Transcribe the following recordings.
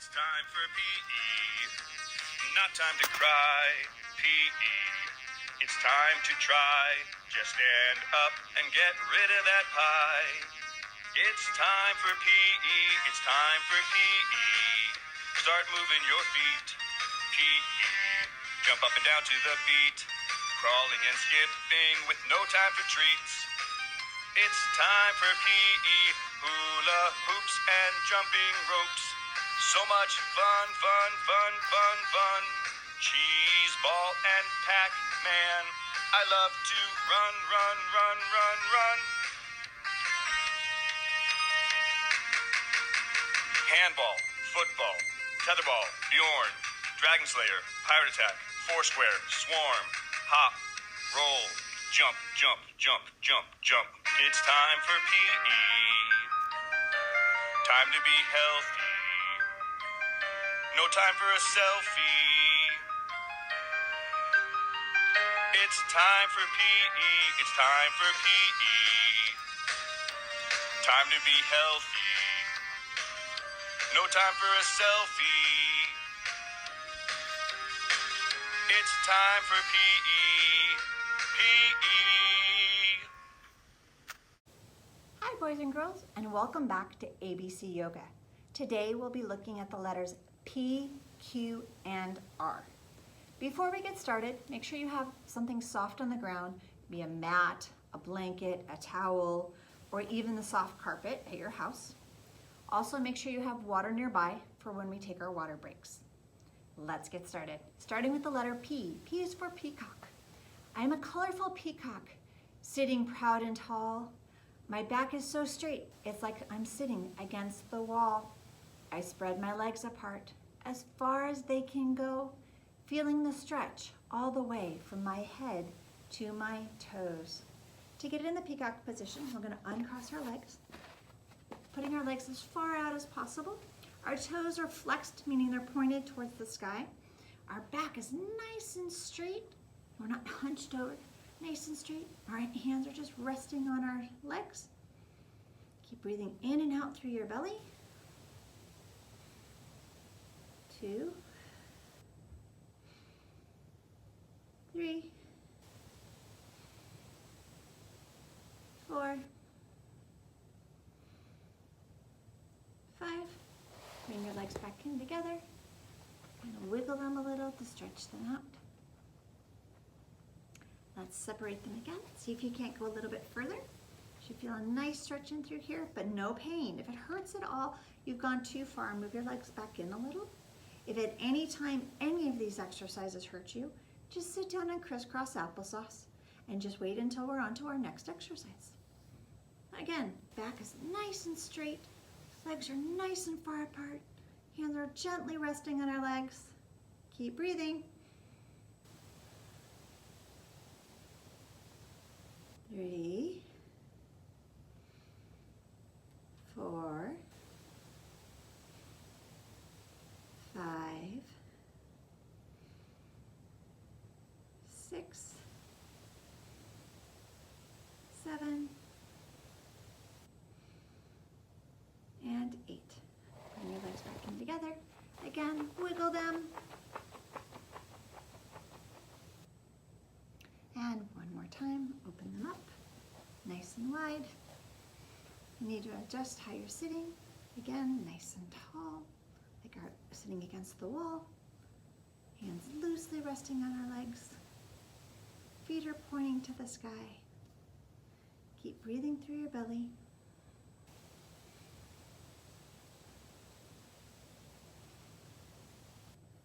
It's time for PE. Not time to cry. PE. It's time to try. Just stand up and get rid of that pie. It's time for PE. It's time for PE. Start moving your feet. PE. Jump up and down to the beat. Crawling and skipping with no time for treats. It's time for PE. Hula hoops and jumping ropes. So much fun, fun, fun, fun, fun. Cheese ball and Pac-Man. I love to run, run, run, run, run. Handball, football, tetherball, Bjorn, Dragon Slayer, Pirate Attack, Foursquare, Swarm, hop, roll, jump, jump, jump, jump, jump. It's time for PE. Time to be healthy. No time for a selfie. It's time for PE. It's time for PE. Time to be healthy. No time for a selfie. It's time for PE. PE. Hi boys and girls, and welcome back to ABC Yoga. Today we'll be looking at the letters P, Q, and R. Before we get started, make sure you have something soft on the ground, be a mat, a blanket, a towel, or even the soft carpet at your house. Also make sure you have water nearby for when we take our water breaks. Let's get started. Starting with the letter P. P is for peacock. I am a colorful peacock, sitting proud and tall. My back is so straight, it's like I'm sitting against the wall. I spread my legs apart as far as they can go, feeling the stretch all the way from my head to my toes. To get in the peacock position, we're going to uncross our legs, putting our legs as far out as possible. Our toes are flexed, meaning they're pointed towards the sky. Our back is nice and straight. We're not hunched over, nice and straight. Our hands are just resting on our legs. Keep breathing in and out through your belly. 2, 3, 4, 5. Bring your legs back in together. And wiggle them a little to stretch them out. Let's separate them again. See if you can't go a little bit further. You should feel a nice stretch in through here, but no pain. If it hurts at all, you've gone too far. Move your legs back in a little. If at any time any of these exercises hurt you, just sit down and crisscross applesauce and just wait until we're on to our next exercise. Again, back is nice and straight, legs are nice and far apart, hands are gently resting on our legs. Keep breathing. 3, 4, 5, 6, 7, and 8. Bring your legs back in together. Again, wiggle them. And one more time, open them up, nice and wide. You need to adjust how you're sitting. Again, nice and tall, like our sitting against the wall. Hands loosely resting on our legs. Feet are pointing to the sky. Keep breathing through your belly.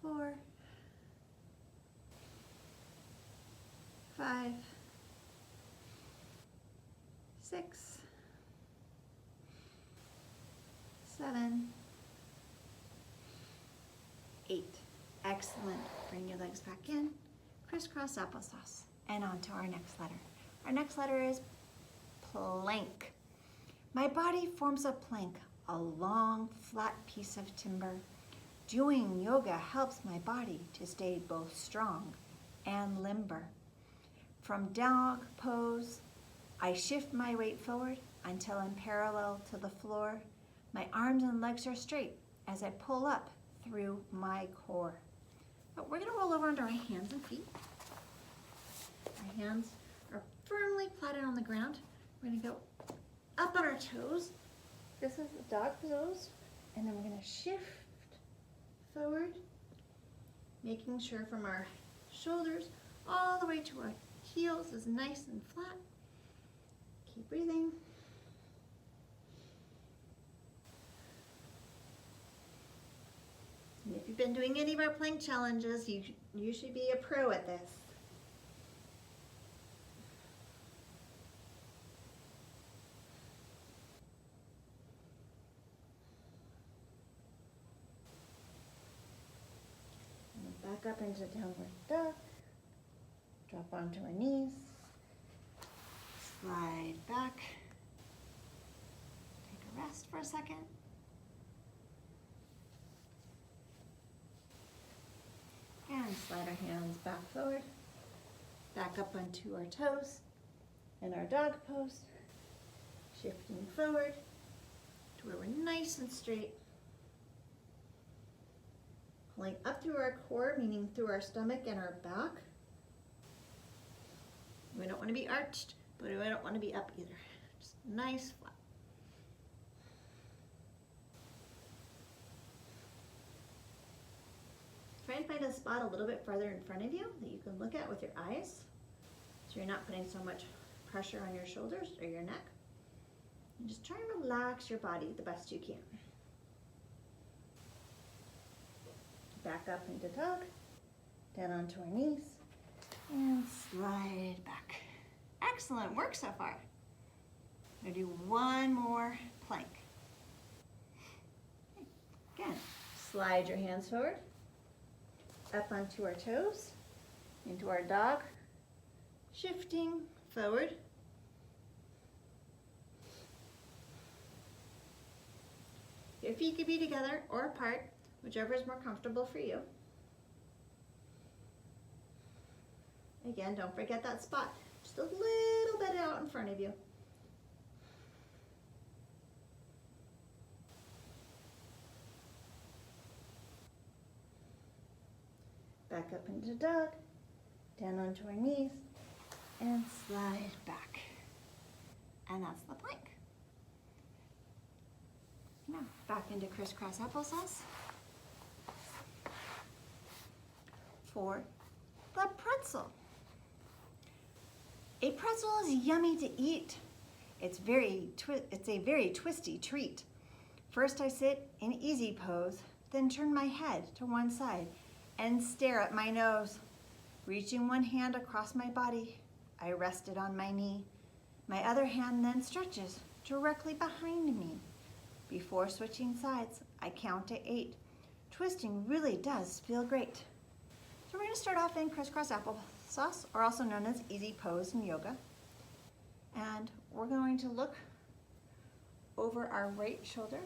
4, 5, 6, 7, 8. Excellent. Bring your legs back in. Crisscross applesauce. And on to our next letter. Our next letter is plank. My body forms a plank, a long, flat piece of timber. Doing yoga helps my body to stay both strong and limber. From dog pose, I shift my weight forward until I'm parallel to the floor. My arms and legs are straight as I pull up through my core. But we're gonna roll over onto our hands and feet. Our hands are firmly planted on the ground. We're gonna go up on our toes. This is the dog pose. And then we're gonna shift forward, making sure from our shoulders all the way to our heels is nice and flat. Keep breathing. And if you've been doing any of our plank challenges, you should be a pro at this. And back up into downward dog. Drop onto our knees. Slide back. Take a rest for a second. And slide our hands back forward, back up onto our toes in our dog pose, shifting forward to where we're nice and straight. Pulling up through our core, meaning through our stomach and our back. We don't want to be arched, but we don't want to be up either. Just nice, flat. Try and find a spot a little bit farther in front of you that you can look at with your eyes, so you're not putting so much pressure on your shoulders or your neck. And just try and relax your body the best you can. Back up into dog, down onto our knees, and slide back. Excellent work so far. I'm gonna do one more plank. Again, slide your hands forward, up onto our toes, into our dog, shifting forward. Your feet could be together or apart, whichever is more comfortable for you. Again, don't forget that spot, just a little bit out in front of you. Back up into dog, down onto our knees, and slide back. And that's the plank. Now, back into crisscross applesauce for the pretzel. A pretzel is yummy to eat. It's a very twisty treat. First I sit in easy pose, then turn my head to one side and stare at my nose. Reaching one hand across my body, I rest it on my knee. My other hand then stretches directly behind me. Before switching sides, I count to 8. Twisting really does feel great. So we're gonna start off in crisscross applesauce, or also known as easy pose in yoga. And we're going to look over our right shoulder.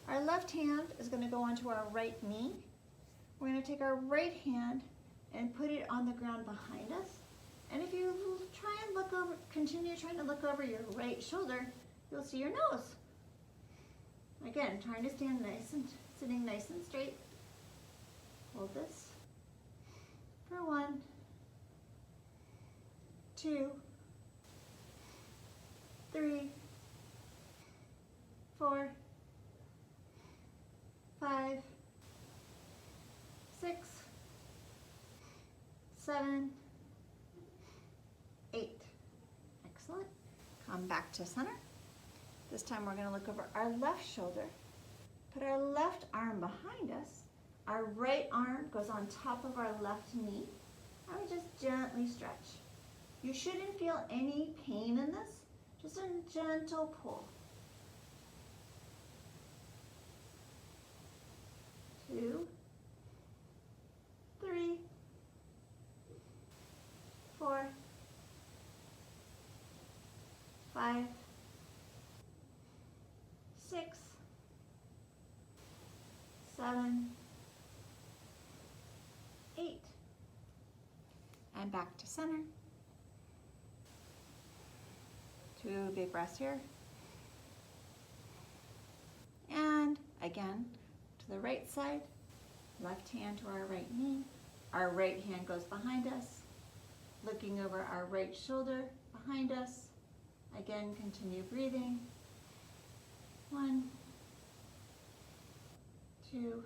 Our left hand is gonna go onto our right knee. We're gonna take our right hand and put it on the ground behind us. And if you try and look over, continue trying to look over your right shoulder, you'll see your nose. Again, trying to stand nice and sitting nice and straight. Hold this for 1, 2, 3, 4, 5, 6, 7, 8. Excellent. Come back to center. This time we're going to look over our left shoulder. Put our left arm behind us. Our right arm goes on top of our left knee. I would just gently stretch. You shouldn't feel any pain in this, just a gentle pull. 2, 3, 4, 5, 6, 7, 8. And back to center. 2 big breaths here. And again, to the right side, Left hand to our right knee. Our right hand goes behind us, looking over our right shoulder behind us. Again, continue breathing. 1, 2,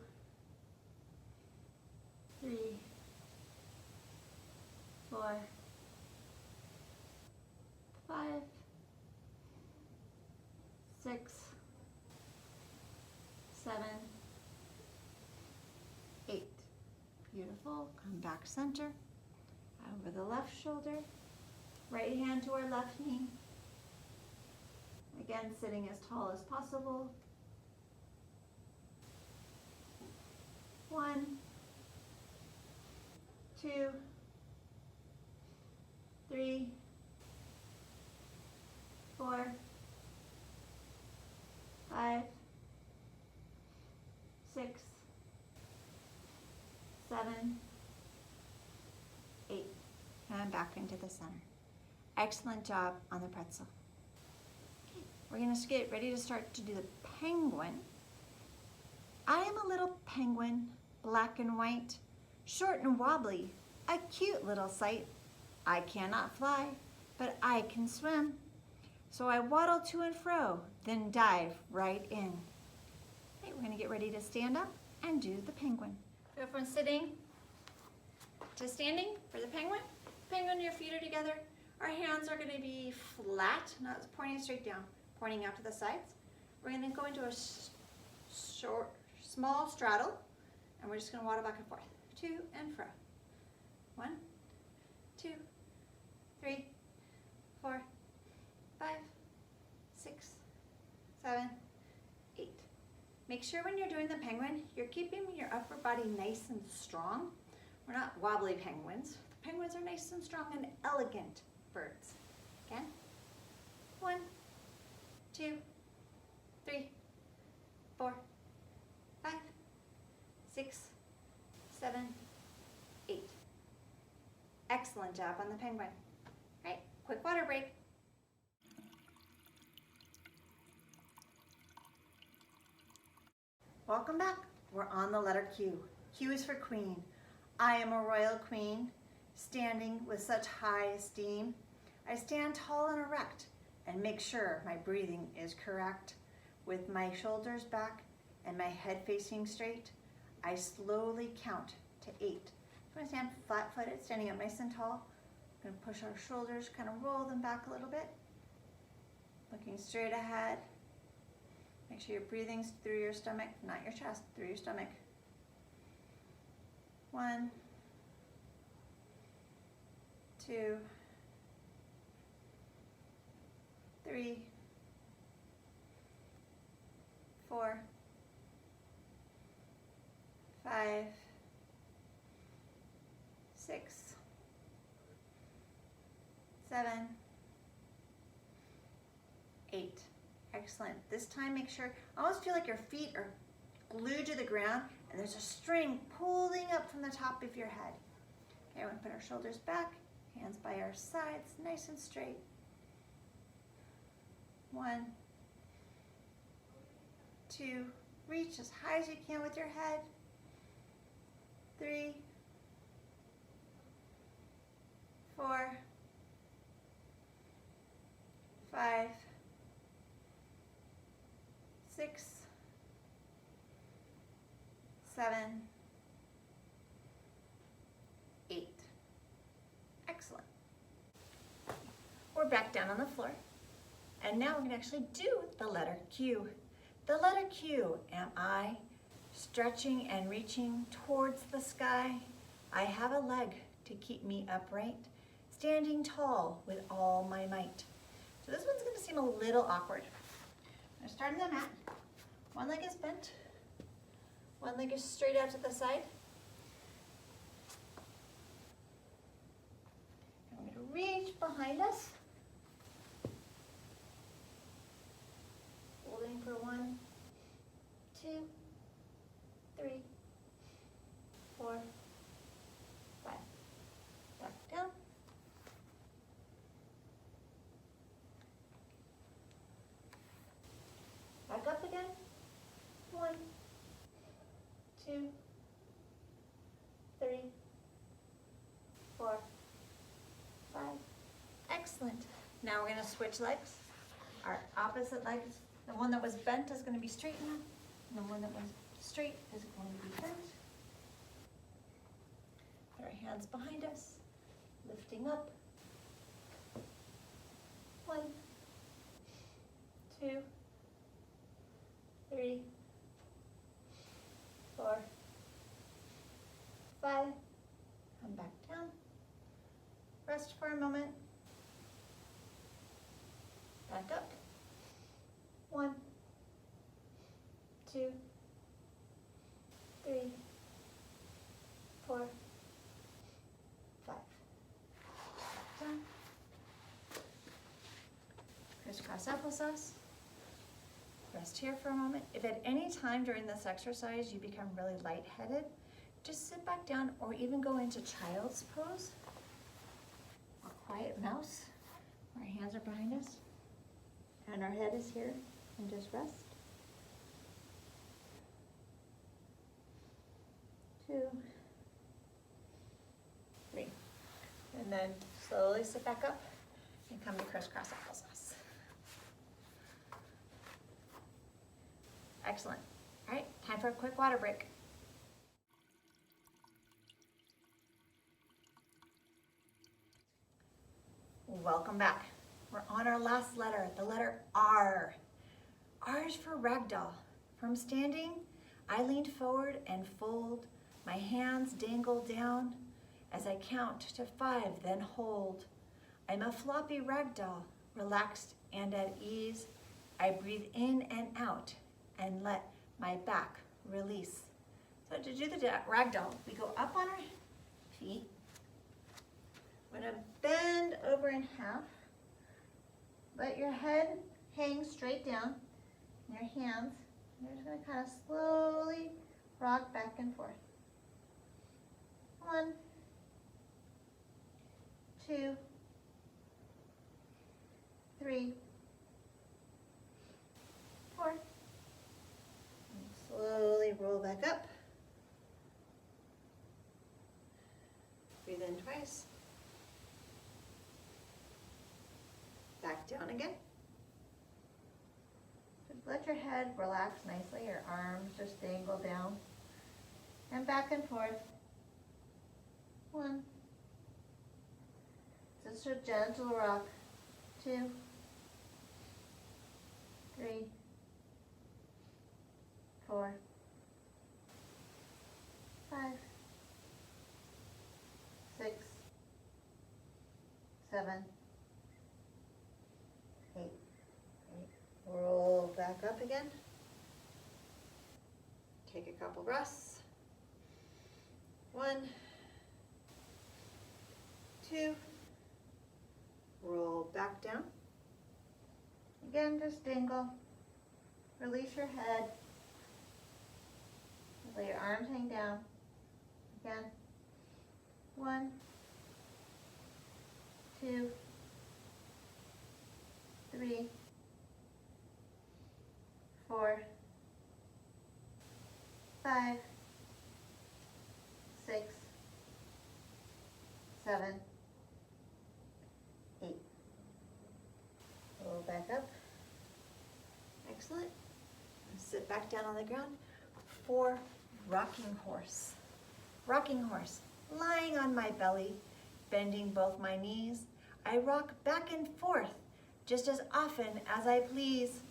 3, 4, 5, 6, 7, 8. Beautiful. Come back center. Over the left shoulder. Right hand to our left knee. Again, sitting as tall as possible. 1, 2, 3, 4, 5, 6, 7, 8. And back into the center. Excellent job on the pretzel. Okay, we're going to get ready to start to do the penguin. I am a little penguin, black and white, short and wobbly, a cute little sight. I cannot fly, but I can swim. So I waddle to and fro, then dive right in. Okay, we're going to get ready to stand up and do the penguin. Go from sitting to standing for the penguin. Penguin, your feet are together. Our hands are going to be flat, not pointing straight down, pointing out to the sides. We're going to go into a small straddle, and we're just going to waddle back and forth, to and fro. 1, 2, 3, 4, 5, 6, 7, 8. Make sure when you're doing the penguin, you're keeping your upper body nice and strong. We're not wobbly penguins. The penguins are nice and strong and elegant birds. Again. 1, 2, 3, 4, 5, 6, 7, 8. Excellent job on the penguin. All right, quick water break. Welcome back. We're on the letter Q. Q is for queen. I am a royal queen, standing with such high esteem. I stand tall and erect and make sure my breathing is correct. With my shoulders back and my head facing straight, I slowly count to 8. I'm going to stand flat-footed, standing up nice and tall. I'm going to push our shoulders, kind of roll them back a little bit. Looking straight ahead. Make sure you're breathing through your stomach, not your chest, through your stomach. 1, 2, 3, 4, 5, 6, 7, 8. Excellent. This time make sure, almost feel like your feet are glued to the ground and there's a string pulling up from the top of your head. Okay, we're going to put our shoulders back, hands by our sides, nice and straight. 1, 2, reach as high as you can with your head. 3, 4, 5, 6, 7, 8. Excellent. We're back down on the floor. And now we're going to actually do the letter Q. The letter Q. Am I stretching and reaching towards the sky? I have a leg to keep me upright, standing tall with all my might. So this one's going to seem a little awkward. I'm going to start on the mat. One leg is bent. One leg is straight out to the side. I'm going to reach behind us. Holding for 1, 2, 3, 4, 5. Back down. Back up again. 1, 2, Now we're gonna switch legs. Our opposite legs, the one that was bent is gonna be straightened, and the one that was straight is going to be bent. Put our hands behind us, lifting up. 1, 2, 3, 4, 5. Come back down. Rest for a moment. Back up. 1, 2, 3, 4, 5. Down. Crisscross applesauce. Rest here for a moment. If at any time during this exercise you become really lightheaded, just sit back down or even go into child's pose or quiet mouse. Our hands are behind us and our head is here, and just rest. 2, 3. And then slowly sit back up and come to crisscross applesauce. Excellent. All right, time for a quick water break. Welcome back. We're on our last letter, the letter R. R is for ragdoll. From standing, I lean forward and fold. My hands dangle down as I count to 5, then hold. I'm a floppy ragdoll, relaxed and at ease. I breathe in and out and let my back release. So to do the ragdoll, we go up on our feet. We're gonna bend over in half. Let your head hang straight down, and your hands, you're just gonna kind of slowly rock back and forth. 1, 2, 3, 4. And slowly roll back up. Breathe in twice. Back down again. Just let your head relax nicely. Your arms just dangle down. And back and forth. 1. Just a gentle rock. 2, 3, 4, 5, 6, 7, 8. Roll back up again. Take a couple breaths. 1, 2. Roll back down. Again, just dangle. Release your head. Let your arms hang down. Again. 1, 2, 3, 4, 5, 6, 7, 8. Roll back up. Excellent. Sit back down on the ground for rocking horse. Rocking horse. Lying on my belly, bending both my knees, I rock back and forth just as often as I please.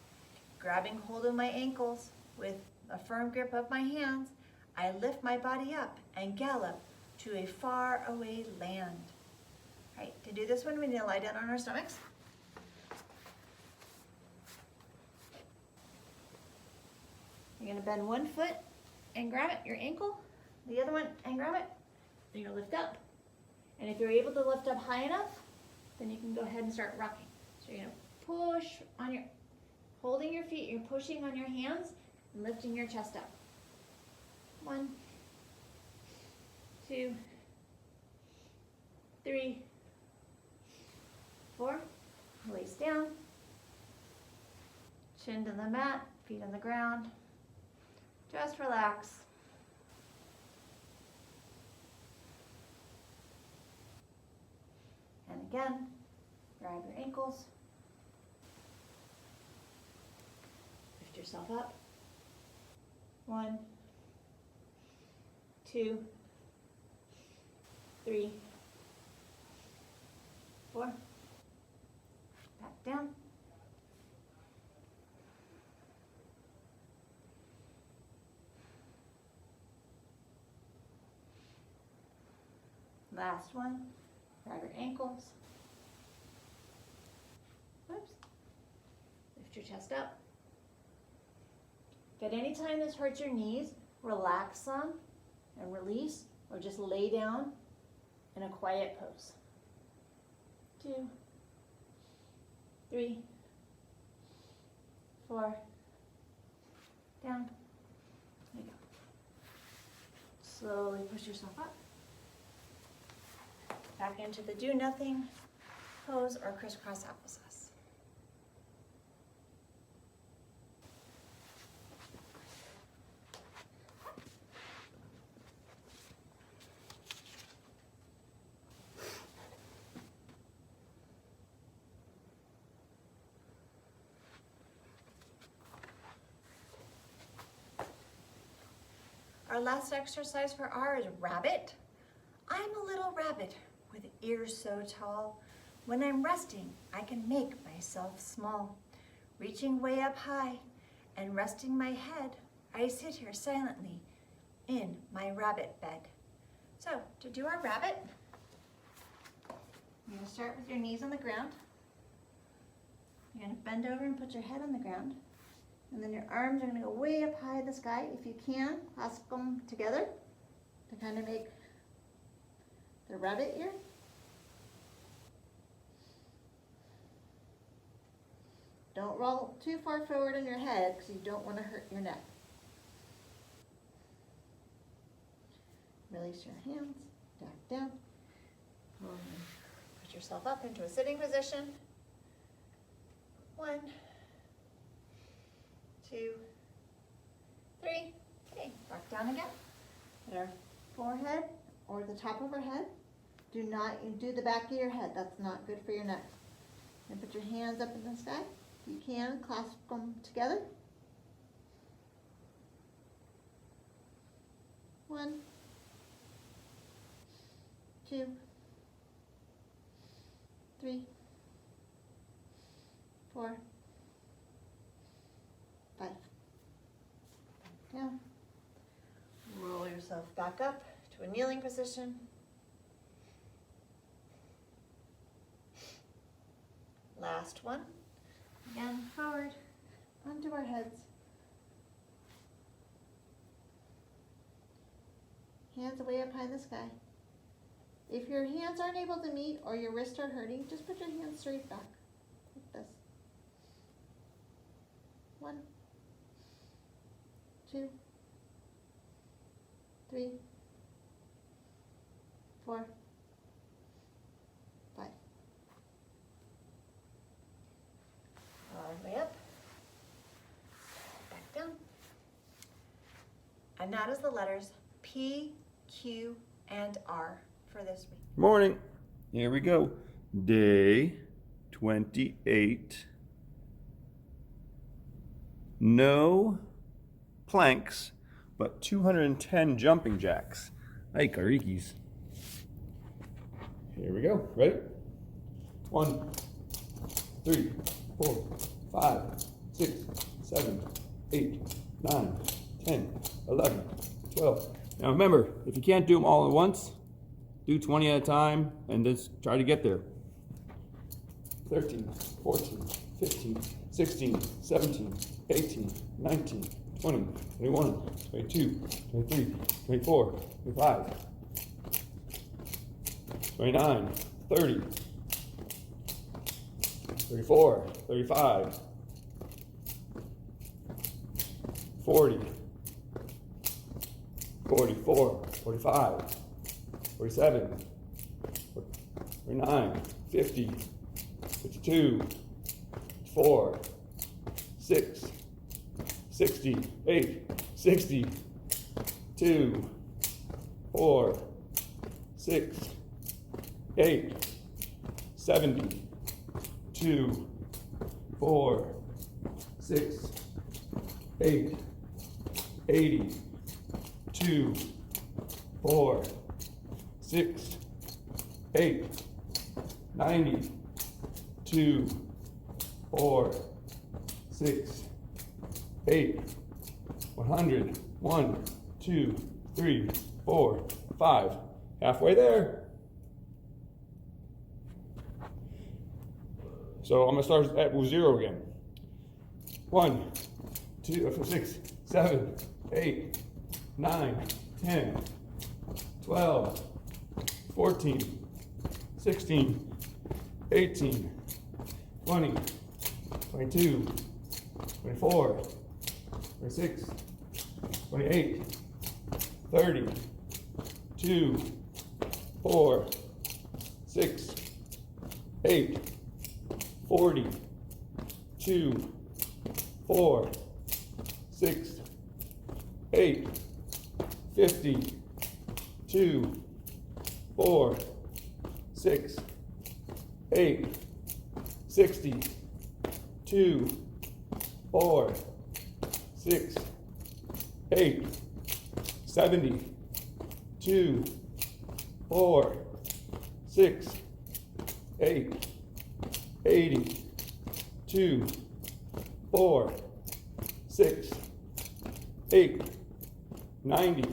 Grabbing hold of my ankles with a firm grip of my hands, I lift my body up and gallop to a far away land. All right, to do this one, we need to lie down on our stomachs. You're gonna bend one foot and grab it, your ankle, the other one and grab it. You're gonna lift up. And if you're able to lift up high enough, then you can go ahead and start rocking. So you're gonna push on your, holding your feet, you're pushing on your hands and lifting your chest up. 1, 2, 3, 4. Release down. Chin to the mat, feet on the ground. Just relax. And again, Grab your ankles. Lift yourself up. 1, 2, 3, 4. Back down. Last one. Grab your ankles. Whoops. Lift your chest up. If at any time this hurts your knees, relax some and release, or just lay down in a quiet pose. 2, 3, 4, down. There you go. Slowly push yourself up. Back into the do nothing pose or crisscross applesauce. Our last exercise for R is rabbit. I'm a little rabbit with ears so tall. When I'm resting, I can make myself small. Reaching way up high and resting my head, I sit here silently in my rabbit bed. So to do our rabbit, you're gonna start with your knees on the ground. You're gonna bend over and put your head on the ground. And then your arms are gonna go way up high in the sky. If you can, clasp them together to kind of make the rabbit ear. Don't roll too far forward on your head because you don't want to hurt your neck. Release your hands, back down. Put yourself up into a sitting position. 1, 2, 3. Okay, back down again. At our forehead or the top of our head. Do not do the back of your head. That's not good for your neck. And put your hands up in the sky. If you can, clasp them together. 1, 2, 3, 4, 5. Down. Roll yourself back up to a kneeling position. Last one. Again, forward onto our heads. Hands way up high in the sky. If your hands aren't able to meet or your wrists are hurting, just put your hands straight back, like this. 1, 2, 3, 4, 5. All the way up, back down. And that is the letters P, Q, and R for this week. Morning. Here we go. Day 28. No planks, but 210 jumping jacks. Hey, Karikis. Here we go. Ready? 1, 3, 4, 5, 6, 7, 8, 9, 10, 11, 12. Now remember, if you can't do them all at once, do 20 at a time and just try to get there. 13, 14, 15, 16, 17, 18, 19, 20, 21, 22, 23, 24, 25, 29, 30, 34, 35, 40, 44, 45, 47, 49, 50, 52, 4, 6, 68, 60, 2, 4, 6, 8, 70, 2, 4, 6, 8, 80, 2, 4, 6, 8, 90, 2, 4, 6, 8, 100, 1, 2, 3, 4, 5. Halfway there. So I'm gonna start at 0 again. 1, 2, 6, 7, 8, 9, 10, 12, 14, 16, 18, 20, 22, 24, 26, 28, 30, 2, 4, 6, 8, 40, 2, 4, 6, 8, 50, 2, 4, 6, 8, 60, 2, 4, 6, 8, 70, 2, 4, 6, 8, 80, 2, 4, 6, 8, 90,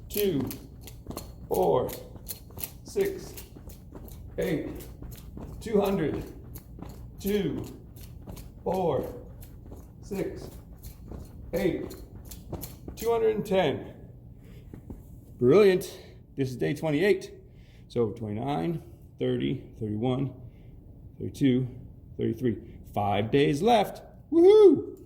2, 4, 6, 8, 200, 2, 4, 6, 8, 210. Brilliant. This is day 28. So 29, 30, 31, 32, 33. 5 days left. Woohoo!